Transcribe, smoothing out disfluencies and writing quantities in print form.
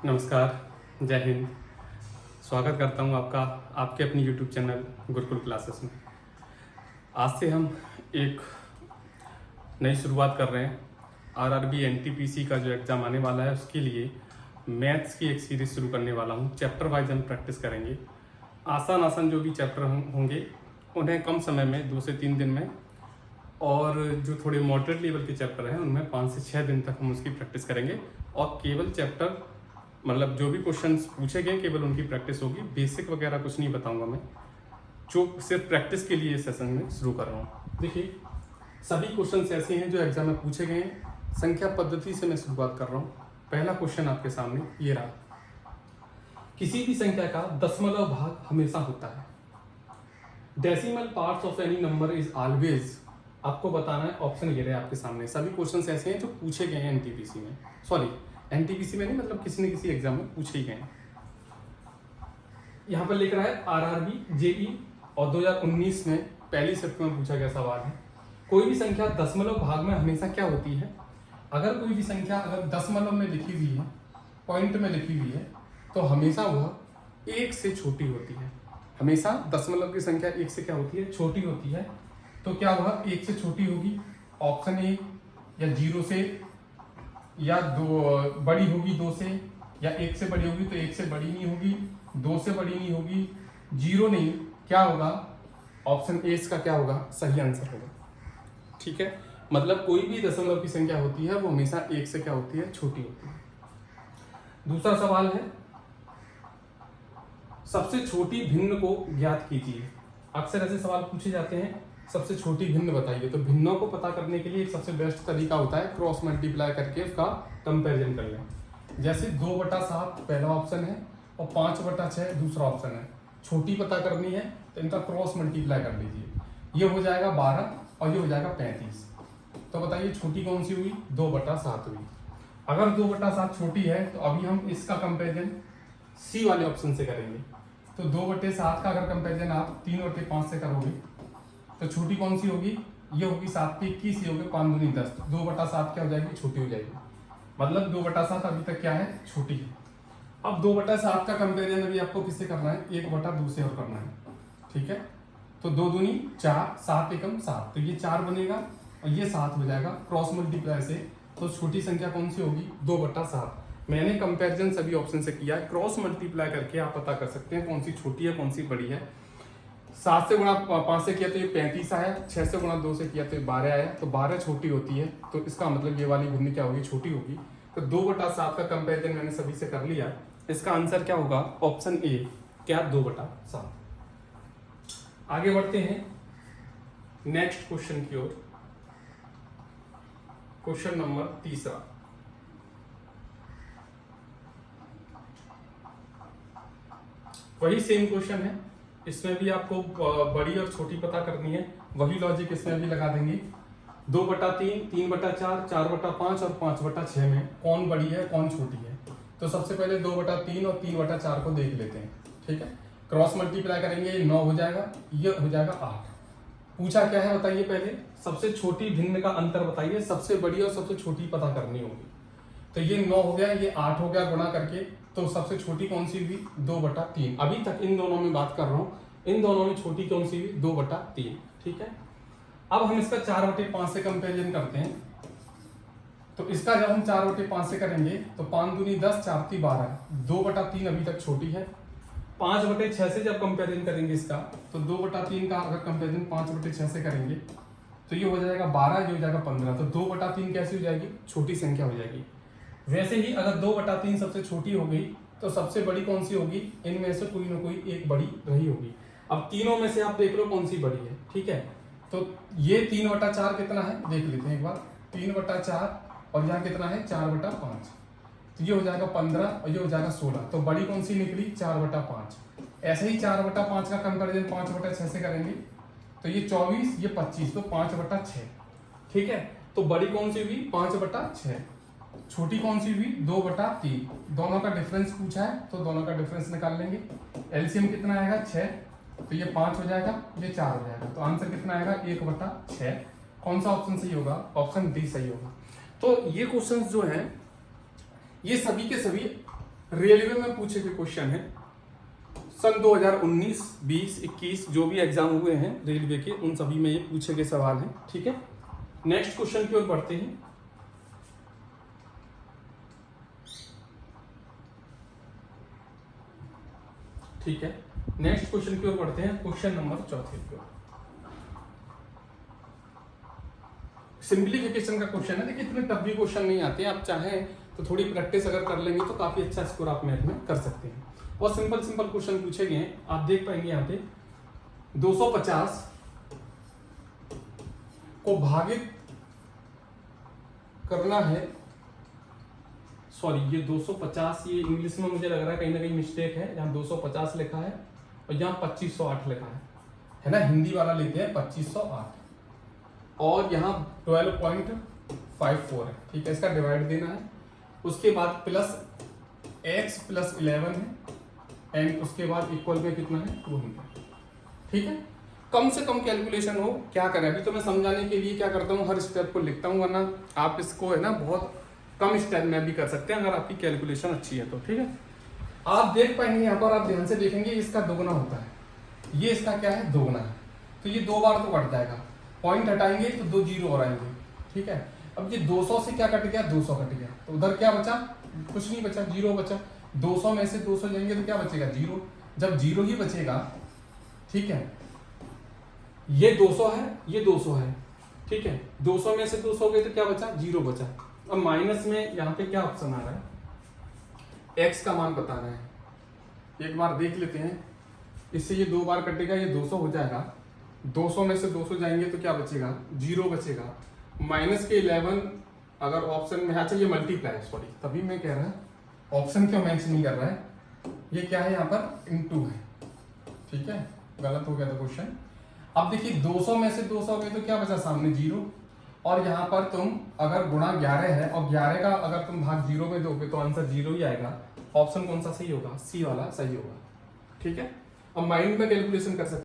नमस्कार, जय हिंद। स्वागत करता हूँ आपका आपके अपनी यूट्यूब चैनल गुरुकुल क्लासेस में। आज से हम एक नई शुरुआत कर रहे हैं। आरआरबी एनटीपीसी का जो एग्ज़ाम आने वाला है उसके लिए मैथ्स की एक सीरीज़ शुरू करने वाला हूँ। चैप्टर वाइज हम प्रैक्टिस करेंगे। आसान जो भी चैप्टर होंगे उन्हें कम समय में 2 से 3 दिन में, और जो थोड़े मॉडरेट लेवल के चैप्टर हैं उनमें 5 से 6 दिन तक हम उसकी प्रैक्टिस करेंगे। और केवल चैप्टर मतलब जो भी क्वेश्चंस पूछे गए केवल उनकी प्रैक्टिस होगी। बेसिक वगैरह कुछ नहीं बताऊंगा मैं, जो सिर्फ प्रैक्टिस के लिए इस सेशन में शुरू कर रहा हूँ। देखिए, सभी क्वेश्चंस ऐसे हैं जो एग्जाम में पूछे गए हैं। संख्या पद्धति से मैं शुरुआत कर रहा हूँ। पहला क्वेश्चन आपके सामने ये रहा। किसी भी संख्या का दशमलव भाग हमेशा होता है। Decimal parts of any number is always. आपको बताना है। ऑप्शन ये रहे आपके सामने। सभी क्वेश्चंस ऐसे हैं जो पूछे गए हैं एनटीपीसी में, सॉरी एनटीपीसी में नहीं, मतलब किसी न किसी एग्जाम में पूछे ही गए हैं। यहाँ पर लिख रहा है आरआरबी जेई और 2019 में पहली शिफ्ट में पूछा गया सवाल है। कोई भी संख्या दशमलव भाग में हमेशा क्या होती है? अगर कोई भी संख्या अगर दशमलव में लिखी हुई है, पॉइंट में लिखी हुई है, तो हमेशा वह 1 से छोटी होती है। हमेशा दशमलव की संख्या 1 से क्या होती है? छोटी होती है। तो क्या वह 1 से छोटी होगी? ऑप्शन ए, या 0 से, या 2 बड़ी होगी 2 से, या 1 से बड़ी होगी तो 1 से बड़ी नहीं होगी, 2 से बड़ी नहीं होगी, 0 नहीं। क्या होगा? ऑप्शन ए इसका क्या होगा? सही आंसर होगा। ठीक है, मतलब कोई भी दशमलव की संख्या होती है वो हमेशा 1 से क्या होती है? छोटी होती है। दूसरा सवाल है, सबसे छोटी भिन्न को ज्ञात कीजिए। अक्सर ऐसे सवाल पूछे जाते हैं, सबसे छोटी भिन्न बताइए। तो भिन्नों को पता करने के लिए एक सबसे बेस्ट तरीका होता है क्रॉस मल्टीप्लाई करके उसका कंपैरिजन कर लें। जैसे 2/7 पहला ऑप्शन है और 5/6 दूसरा ऑप्शन है। छोटी पता करनी है तो इनका क्रॉस मल्टीप्लाई कर लीजिए। ये हो जाएगा 12 और ये हो जाएगा 35। तो बताइए छोटी कौन सी हुई? 2/7 हुई। अगर 2/7 छोटी है तो अभी हम इसका कंपेरिजन सी वाले ऑप्शन से करेंगे। तो 2/7 का अगर कंपेरिजन आप 3/5 से करोगे तो छोटी कौन सी होगी? ये होगी 7 की 21, ये होगी 5 दूनी 10। 2/7 क्या हो जाएगी? छोटी हो जाएगी। मतलब 2/7 अभी तक क्या है? छोटी है। अब 2/7 का कंपेरिजन अभी आपको किससे करना है? 1/2 से और करना है। ठीक है, तो 2 दूनी 4, 7 एकम 7, तो ये 4 बनेगा और ये 7 हो जाएगा क्रॉस मल्टीप्लाई से। तो छोटी संख्या कौन सी होगी? 2/7। मैंने कंपेरिजन सभी ऑप्शन से किया है। क्रॉस मल्टीप्लाई करके आप पता कर सकते हैं कौन सी छोटी है कौन सी बड़ी है। 7 से गुणा 5 से किया तो ये 35 आया, 6 से गुणा 2 से किया तो ये 12 आया। तो 12 छोटी होती है, तो इसका मतलब ये वाली भिन्न क्या होगी? छोटी होगी। तो 2/7 का कंपेरिजन मैंने सभी से कर लिया। इसका आंसर क्या होगा? ऑप्शन ए, क्या? 2/7। आगे बढ़ते हैं नेक्स्ट क्वेश्चन की ओर। Question number 3। वही सेम क्वेश्चन है, इसमें भी आपको बड़ी और छोटी पता करनी है। वही लॉजिक इसमें भी लगा देंगे। 2/3, 3/4, 4/5 और 5/6 में कौन बड़ी है कौन छोटी है? तो सबसे पहले 2/3 और 3/4 को देख लेते हैं। ठीक है, क्रॉस मल्टीप्लाई करेंगे, 9 हो जाएगा, ये हो जाएगा 8। पूछा क्या है बताइए? पहले सबसे छोटी भिन्न का अंतर बताइए। सबसे बड़ी और सबसे छोटी पता करनी होगी। तो ये 9 हो गया, ये 8 हो गया गुणा करके। तो सबसे छोटी कौन सी हुई? 2/3। अभी तक इन दोनों में बात कर रहा हूं, इन दोनों में छोटी कौन सी हुई? 2/3। ठीक है, अब हम इसका 4/5 से कंपेरिजन करते हैं। तो इसका जब हम 4/5 से करेंगे तो 5 दूनी 10, 4 × 12, 2/3 अभी तक छोटी है। 5/6 से जब कंपेरिजन करेंगे इसका, तो 2/3 का अगर कंपेरिजन 5/6 से करेंगे तो ये हो जाएगा 12, ये हो जाएगा 15। तो 2/3 कैसी हो जाएगी? छोटी संख्या हो जाएगी। वैसे ही अगर 2/3 सबसे छोटी हो गई तो सबसे बड़ी कौन सी होगी? इनमें से कोई ना कोई एक बड़ी रही होगी। अब तीनों में से आप देख लो कौन सी बड़ी है। ठीक है, तो ये 3/4 कितना है देख लेते हैं एक बार। 3/4 और यहाँ कितना है? 4/5। तो ये हो जाएगा 15 और ये हो जाएगा 16। तो बड़ी कौन सी निकली? 4/5। ऐसे ही 4/5 का कंपेरिजन 5/6 से करेंगे तो ये 24, ये 25, तो 5/6। ठीक है, तो बड़ी कौन सी हुई? 5/6। छोटी कौन सी हुई? 2/3। दोनों का डिफरेंस पूछा है तो दोनों का डिफरेंस निकाल लेंगे। एलसीएम कितना आएगा? 6। तो ये 5 हो जाएगा, ये 4 हो जाएगा। तो आंसर कितना आएगा? 1/6। कौन सा ऑप्शन सही होगा? ऑप्शन डी सही होगा। तो ये क्वेश्चंस जो हैं ये सभी के सभी रेलवे में पूछे गए क्वेश्चन है सन 2019, 20, 21 जो भी एग्जाम हुए हैं रेलवे के, उन सभी में ये पूछे गए सवाल हैं। ठीक है, नेक्स्ट क्वेश्चन की ओर बढ़ते हैं। ठीक है, नेक्स्ट क्वेश्चन की ओर बढ़ते हैं, क्वेश्चन नंबर 4 की ओर। सिंप्लीफिकेशन का क्वेश्चन है, देखिए इतने टफ भी क्वेश्चन नहीं आते हैं, आप चाहें तो थोड़ी प्रैक्टिस अगर कर लेंगे तो काफी अच्छा स्कोर आप मैथ में कर सकते हैं। बहुत सिंपल सिंपल क्वेश्चन पूछे गए हैं, आप देख पाएंगे यहाँ पे 250 को भागित करना है, सॉरी ये 250, ये इंग्लिश में मुझे लग रहा है कहीं ना कहीं मिस्टेक है, यहाँ 250 लिखा है और यहाँ 2508 लिखा है ना, हिंदी वाला लेते हैं 2508 और यहाँ 12.54 है। ठीक है, इसका डिवाइड देना है, उसके बाद प्लस x प्लस 11 है एंड उसके बाद इक्वल में कितना है 200। ठीक है, कम से कम कैलकुलेशन हो, क्या करें अभी तो मैं समझाने के लिए क्या करता हूँ हर स्टेप को लिखता हूँ, वरना आप इसको है ना बहुत कम स्टेप में भी कर सकते हैं अगर आपकी कैलकुलेशन अच्छी है तो। ठीक है, आप देख पाएंगे यहाँ पर, आप ध्यान से देखेंगे इसका दोगुना होता है, ये इसका क्या है दोगुना है, तो ये 2 बार तो कट जाएगा, पॉइंट हटाएंगे तो 2 जीरो और आएंगे। ठीक है, अब ये 200 से क्या कट गया, 200 कट गया, तो उधर क्या बचा, कुछ नहीं बचा, जीरो बचा। 200 में से 200 जाएंगे तो क्या बचेगा, जीरो। जब जीरो ही बचेगा, ठीक है, ये 200 है, ये 200 है, ठीक है, 200 में से 200 गए तो क्या बचा, जीरो बचा। अब माइनस में यहाँ पे क्या ऑप्शन आ रहा है, x का मान बताना है, एक बार देख लेते हैं, इससे ये 2 बार कटेगा, ये 200 हो जाएगा, 200 में से 200 जाएंगे तो क्या बचेगा, जीरो बचेगा, माइनस के 11 अगर ऑप्शन में, अच्छा ये मल्टीप्लाई है, सॉरी तभी मैं कह रहा है ऑप्शन क्यों मैच नहीं कर रहा है, ये क्या है यहाँ पर इनटू है। ठीक है, गलत हो गया था क्वेश्चन। अब देखिए 200 में से 200 गए तो क्या बचा सामने, जीरो, और यहाँ पर तुम अगर गुणा 11 है और 11 का अगर तुम भाग जीरो में दोगे तो आंसर जीरो ही आएगा। ऑप्शन कौन सा सही होगा, सी वाला सही होगा। ठीक है, अब माइंड में कैलकुलेशन कर सकते